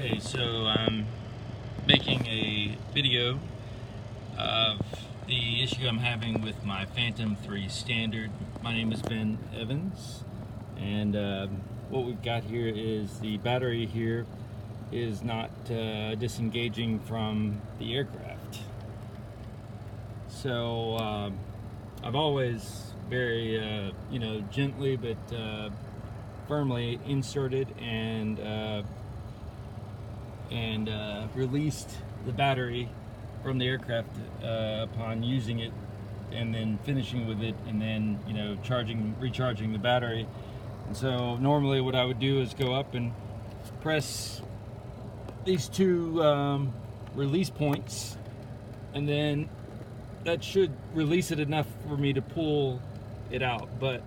Okay, so I'm making a video of the issue I'm having with my Phantom 3 Standard. My name is Ben Evans, and what we've got here is the battery here is not disengaging from the aircraft. So I've always very gently but firmly inserted and released the battery from the aircraft upon using it, and then finishing with it, and then recharging the battery. And so normally what I would do is go up and press these two release points, and then that should release it enough for me to pull it out. But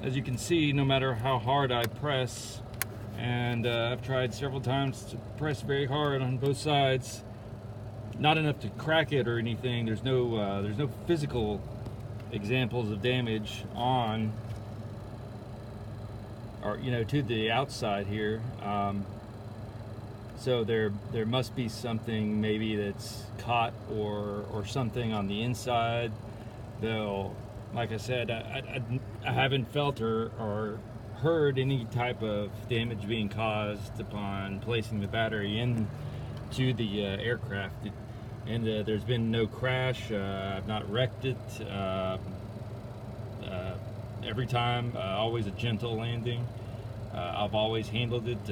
as you can see, no matter how hard I press, and I've tried several times to press very hard on both sides, not enough to crack it or anything. There's no physical examples of damage on, or to the outside here. So there must be something maybe that's caught or something on the inside, though. Like I said, I haven't felt or heard any type of damage being caused upon placing the battery into the aircraft, and there's been no crash. I've not wrecked it. Every time, always a gentle landing. I've always handled it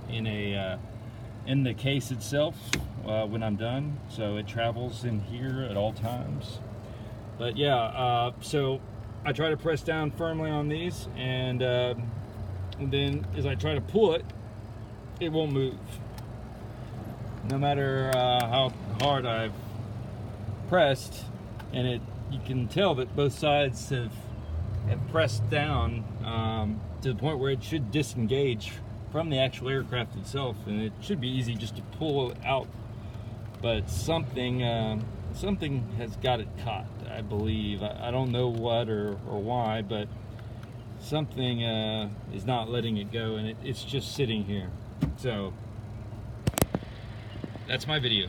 in the case itself when I'm done, so it travels in here at all times. But yeah, so I try to press down firmly on these, and then as I try to pull it, it won't move. No matter how hard I've pressed, and you can tell that both sides have pressed down to the point where it should disengage from the actual aircraft itself, and it should be easy just to pull it out. But something has got it caught, I believe. I don't know what or why, but something is not letting it go, and it's just sitting here. So that's my video.